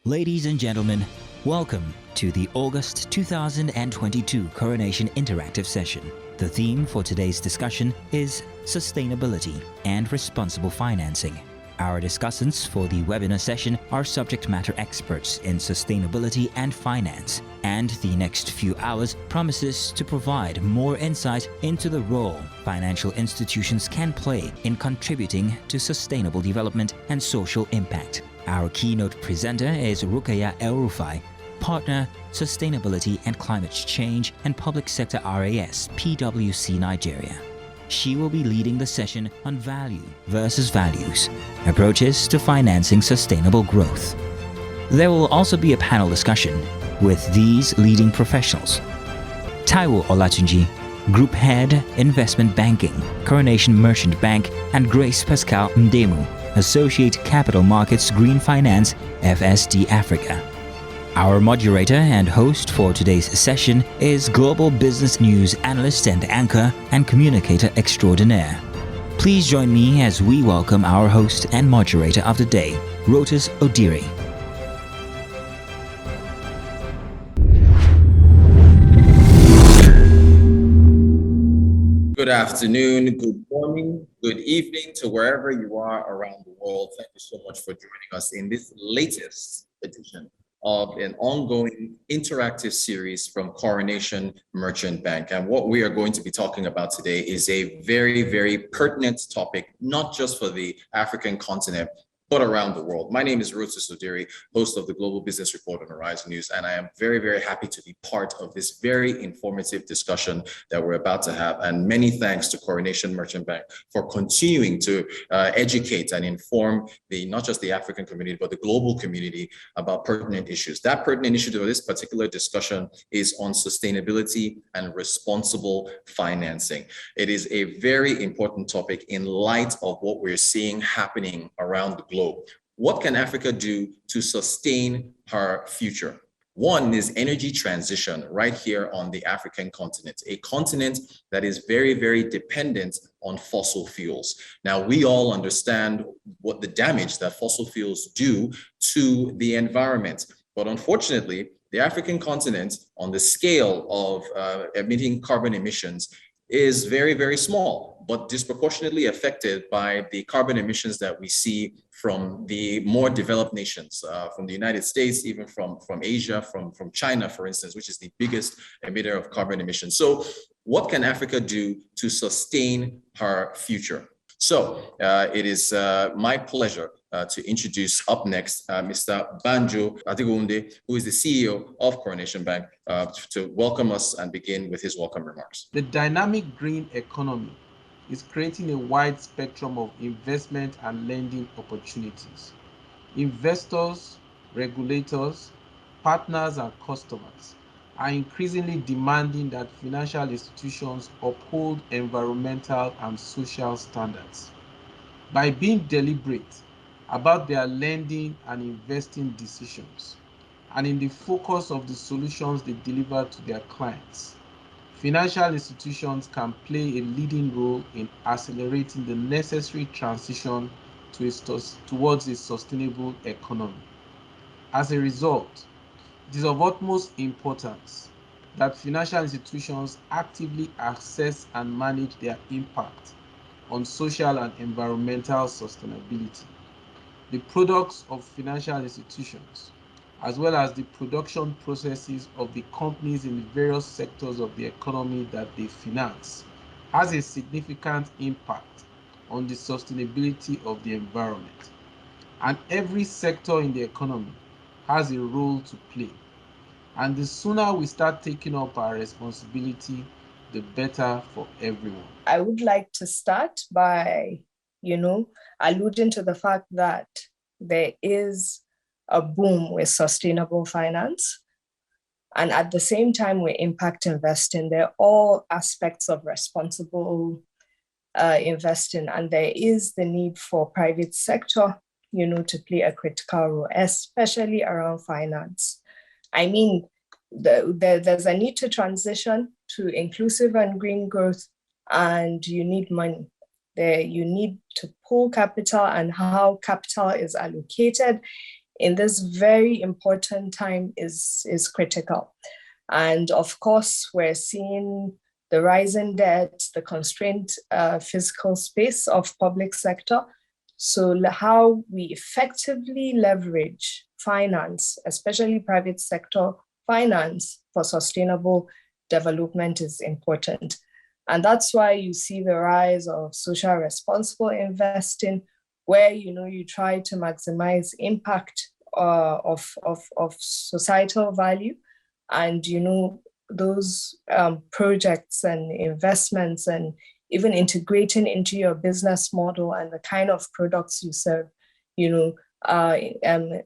Ladies and gentlemen, welcome to the August 2022 Coronation Interactive Session. The theme for today's discussion is Sustainability and Responsible Financing. Our discussants for the webinar session are subject matter experts in sustainability and finance, and the next few hours promises to provide more insight into the role financial institutions can play in contributing to sustainable development and social impact. Our keynote presenter is Rukaya El-Rufai, Partner, Sustainability and Climate Change and Public Sector RAS, PwC Nigeria. She will be leading the session on value versus values, approaches to financing sustainable growth. There will also be a panel discussion with these leading professionals. Taiwo Olatunji, Group Head, Investment Banking, Coronation Merchant Bank, and Grace Pascal Mdemu, Associate Capital Markets Green Finance, FSD Africa. Our moderator and host for today's session is Global Business News analyst and anchor and communicator extraordinaire. Please join me as we welcome our host and moderator of the day, Rotus Odiri. Good afternoon, good morning, good evening to wherever you are around the world. Thank you so much for joining us in this latest edition of an ongoing interactive series from Coronation Merchant Bank. And what we are going to be talking about today is a very, very pertinent topic, not just for the African continent, but around the world. My name is Rotus Odiri, host of the Global Business Report on Horizon News, and I am very, very happy to be part of this very informative discussion that we're about to have. And many thanks to Coronation Merchant Bank for continuing to educate and inform not just the African community, but the global community about pertinent issues. That pertinent issue to this particular discussion is on sustainability and responsible financing. It is a very important topic in light of what we're seeing happening around the globe. What can Africa do to sustain her future? One is energy transition right here on the African continent, a continent that is very, very dependent on fossil fuels. Now, we all understand what the damage that fossil fuels do to the environment, but unfortunately, the African continent on the scale of emitting carbon emissions is very, very small, but disproportionately affected by the carbon emissions that we see from the more developed nations, from the United States, even from Asia, from China, for instance, which is the biggest emitter of carbon emissions. So what can Africa do to sustain her future? So it is my pleasure to introduce up next Mr. Banjo Adigunde, who is the CEO of Coronation Bank, to welcome us and begin with his welcome remarks. The dynamic green economy is creating a wide spectrum of investment and lending opportunities. Investors, regulators, partners, and customers are increasingly demanding that financial institutions uphold environmental and social standards. By being deliberate about their lending and investing decisions, and in the focus of the solutions they deliver to their clients, financial institutions can play a leading role in accelerating the necessary transition towards a sustainable economy. As a result, it is of utmost importance that financial institutions actively assess and manage their impact on social and environmental sustainability. The products of financial institutions, as well as the production processes of the companies in the various sectors of the economy that they finance, has a significant impact on the sustainability of the environment. And every sector in the economy has a role to play. And the sooner we start taking up our responsibility, the better for everyone. I would like to start by, alluding to the fact that there is a boom with sustainable finance. And at the same time, with impact investing, they're all aspects of responsible investing. And there is the need for private sector, to play a critical role, especially around finance. I mean, there's a need to transition to inclusive and green growth, and you need money. You need to pull capital, and how capital is allocated in this very important time is critical. And of course, we're seeing the rising debt, the constrained physical space of public sector. So how we effectively leverage finance, especially private sector finance for sustainable development is important. And that's why you see the rise of social responsible investing, where you try to maximize impact of societal value, and those projects and investments, and even integrating into your business model and the kind of products you serve,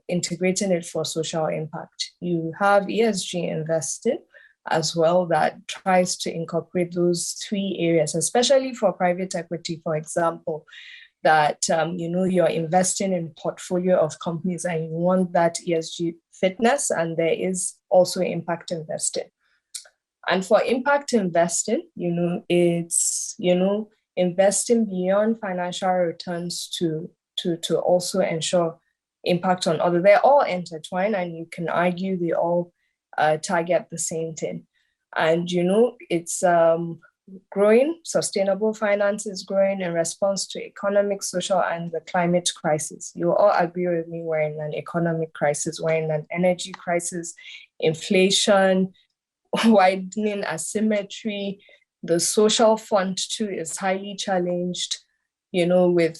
integrating it for social impact. You have ESG investing as well that tries to incorporate those three areas, especially for private equity, for example, that you're investing in portfolio of companies and you want that ESG fitness, and there is also impact investing. And for impact investing, it's investing beyond financial returns to also ensure impact on others. They're all intertwined, and you can argue they all target the same thing. And it's growing. Sustainable finance is growing in response to economic, social, and the climate crisis. You all agree with me, we're in an economic crisis, we're in an energy crisis, inflation, widening asymmetry. The social front too is highly challenged, with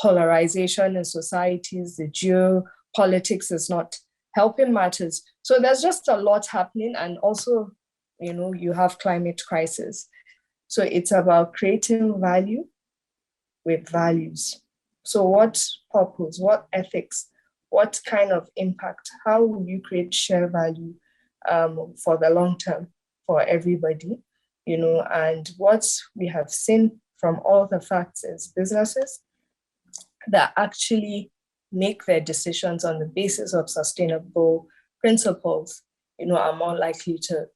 polarization in societies. The geopolitics is not helping matters. So there's just a lot happening, and also you have climate crisis. So it's about creating value with values. So what purpose, what ethics, what kind of impact, how will you create share value for the long term for everybody, and what we have seen from all the facts is businesses that actually make their decisions on the basis of sustainable principles, are more likely to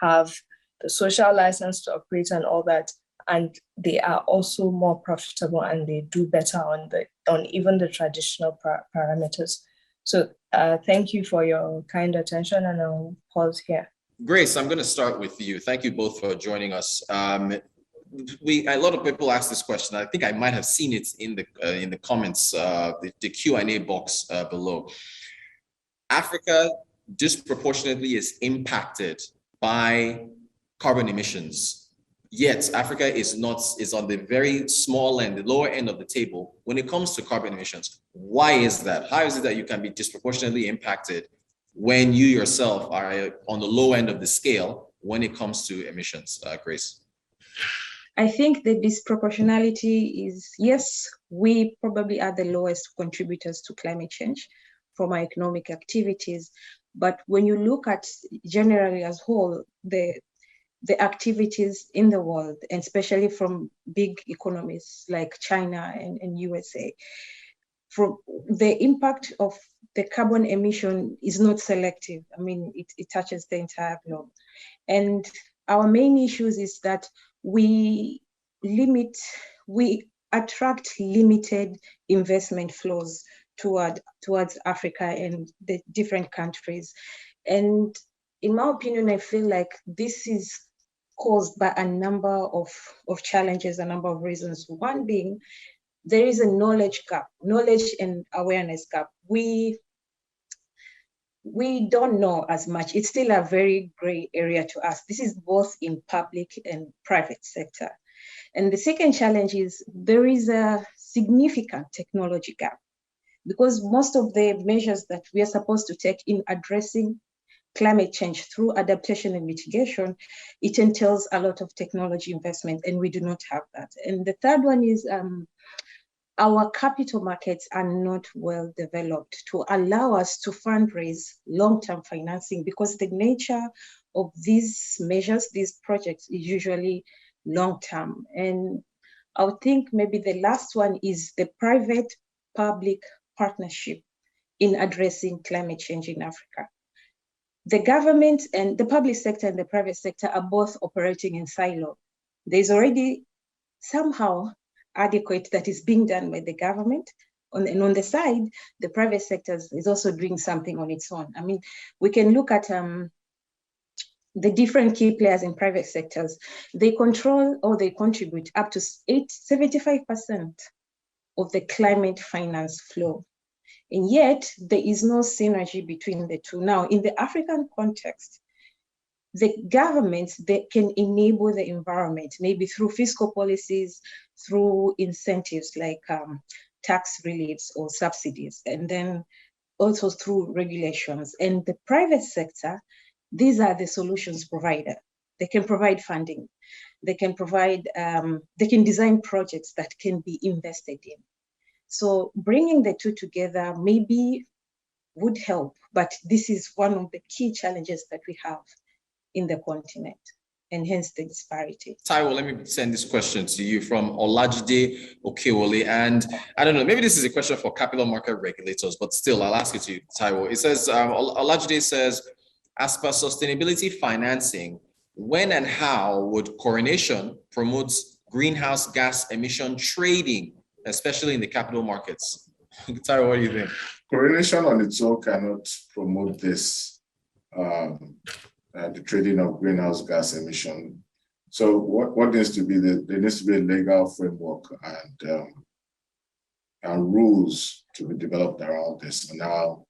have the social license to operate and all that, and they are also more profitable and they do better on even the traditional parameters. So thank you for your kind attention, and I'll pause here. Grace, I'm going to start with you. Thank you both for joining us. A lot of people ask this question. I think I might have seen it in the comments, the Q&A box below. Africa disproportionately is impacted by carbon emissions. Yet Africa is on the very small end, the lower end of the table when it comes to carbon emissions. Why is that? How is it that you can be disproportionately impacted when you yourself are on the low end of the scale when it comes to emissions, Grace? I think the disproportionality is, yes, we probably are the lowest contributors to climate change from our economic activities. But when you look at generally as whole, the activities in the world, and especially from big economies like China and USA, from the impact of the carbon emission is not selective. I mean, it touches the entire globe. And our main issues is that we attract limited investment flows towards Africa and the different countries. And in my opinion, I feel like this is caused by a number of challenges, a number of reasons. One being, there is a knowledge and awareness gap. We don't know as much. It's still a very gray area to us. This is both in public and private sector. And the second challenge is there is a significant technology gap, because most of the measures that we are supposed to take in addressing climate change through adaptation and mitigation, it entails a lot of technology investment, and we do not have that. And the third one is our capital markets are not well developed to allow us to fundraise long-term financing, because the nature of these measures, these projects, is usually long-term. And I would think maybe the last one is the private-public partnership in addressing climate change in Africa. The government and the public sector and the private sector are both operating in silo. There's already somehow adequate that is being done by the government, And on the side, the private sector is also doing something on its own. I mean, we can look at the different key players in private sectors. They control or they contribute up to 75% of the climate finance flow. And yet there is no synergy between the two. Now, in the African context, the governments, they can enable the environment, maybe through fiscal policies, through incentives like tax reliefs or subsidies, and then also through regulations. And the private sector, these are the solutions provider. They can provide funding. They can provide, they can design projects that can be invested in. So bringing the two together maybe would help, but this is one of the key challenges that we have in the continent, and hence the disparity. Taiwo, let me send this question to you from Olajide Okewole. And I don't know, maybe this is a question for capital market regulators, but still, I'll ask it to you, Taiwo. It says, Olajide says, as per sustainability financing, when and how would Coronation promote greenhouse gas emission trading, especially in the capital markets? Taiwo, what do you think? Coronation on its own cannot promote this, the trading of greenhouse gas emission. So what needs to be, there needs to be a legal framework and rules to be developed around this, and how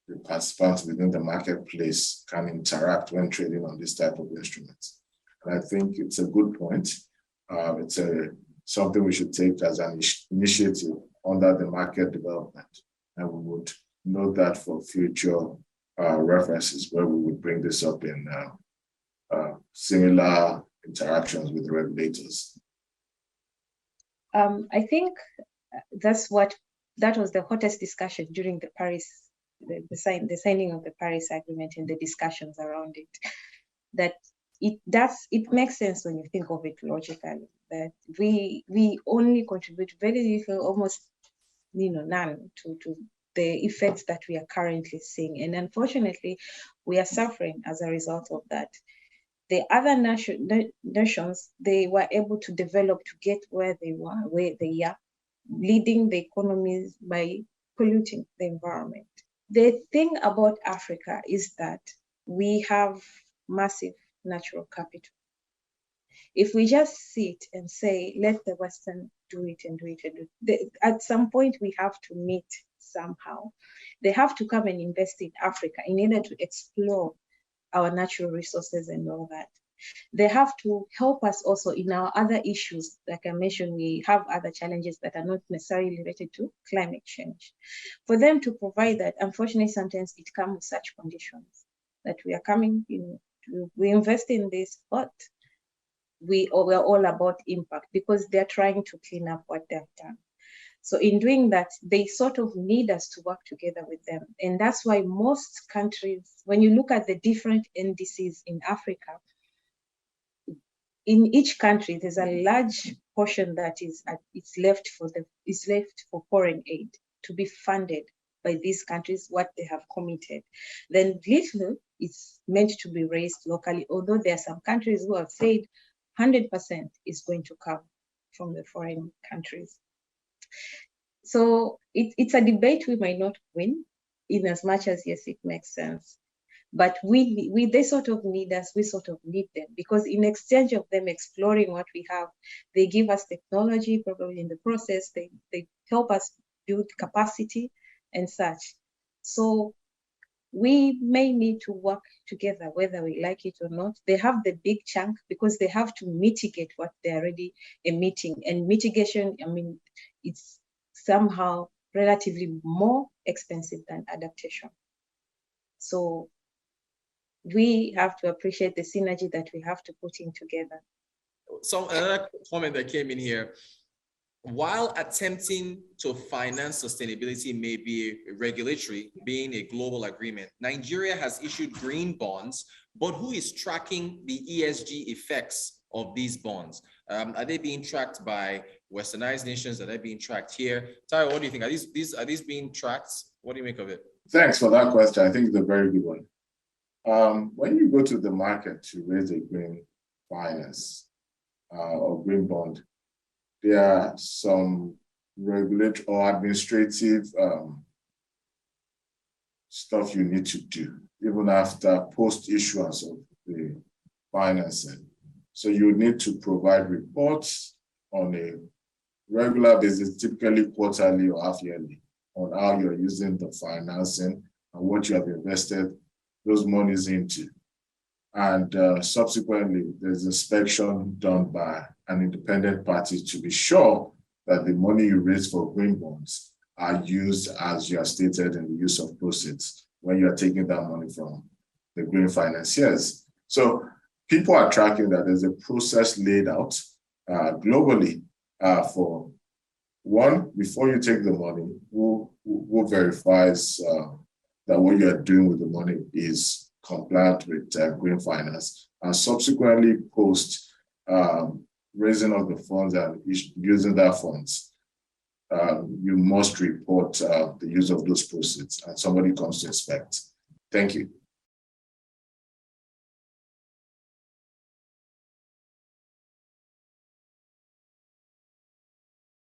the participants within the marketplace can interact when trading on this type of instruments. And I think it's a good point. It's something we should take as an initiative under the market development. And we would note that for future references where we would bring this up in similar interactions with the regulators. I think that was the hottest discussion during the Paris, the signing of the Paris Agreement and the discussions around it. That it makes sense when you think of it logically, that we only contribute very little, almost none to the effects that we are currently seeing. And unfortunately, we are suffering as a result of that. The other nations, they were able to develop to get where they are, leading the economies by polluting the environment. The thing about Africa is that we have massive natural capital. If we just sit and say, let the Western do it and do it and do it, at some point we have to meet somehow. They have to come and invest in Africa in order to explore our natural resources and all that. They have to help us also in our other issues. Like I mentioned, we have other challenges that are not necessarily related to climate change. For them to provide that, unfortunately, sometimes it comes with such conditions that we are coming, we invest in this, but we're all about impact because they're trying to clean up what they've done. So in doing that, they sort of need us to work together with them. And that's why most countries, when you look at the different NDCs in Africa, in each country, there's a large portion that is left for foreign aid to be funded by these countries, what they have committed. Then little is meant to be raised locally, although there are some countries who have said 100% is going to come from the foreign countries. So it's a debate we might not win, in as much as, yes, it makes sense. But they sort of need us, we sort of need them, because in exchange of them exploring what we have, they give us technology, probably in the process, they help us build capacity and such. So we may need to work together, whether we like it or not. They have the big chunk because they have to mitigate what they're already emitting. And mitigation, I mean, it's somehow relatively more expensive than adaptation. So we have to appreciate the synergy that we have to put in together. So another comment that came in here, while attempting to finance sustainability may be regulatory, being a global agreement, Nigeria has issued green bonds, but who is tracking the ESG effects of these bonds? Are they being tracked by Westernized nations? Are they being tracked here? Taiwo, what do you think? Are these being tracked? What do you make of it? Thanks for that question. I think it's a very good one. When you go to the market to raise a green finance or green bond, there are some regulatory or administrative stuff you need to do, even after post-issuance of the financing. So you need to provide reports on a regular basis, typically quarterly or half-yearly, on how you're using the financing and what you have invested those monies into. And subsequently, there's inspection done by an independent party to be sure that the money you raise for green bonds are used as you have stated in the use of proceeds when you are taking that money from the green financiers. So people are tracking that there's a process laid out globally for one, before you take the money, who verifies that what you are doing with the money is compliant with green finance, and subsequently post raising of the funds and using that funds. You must report the use of those proceeds and somebody comes to inspect. Thank you.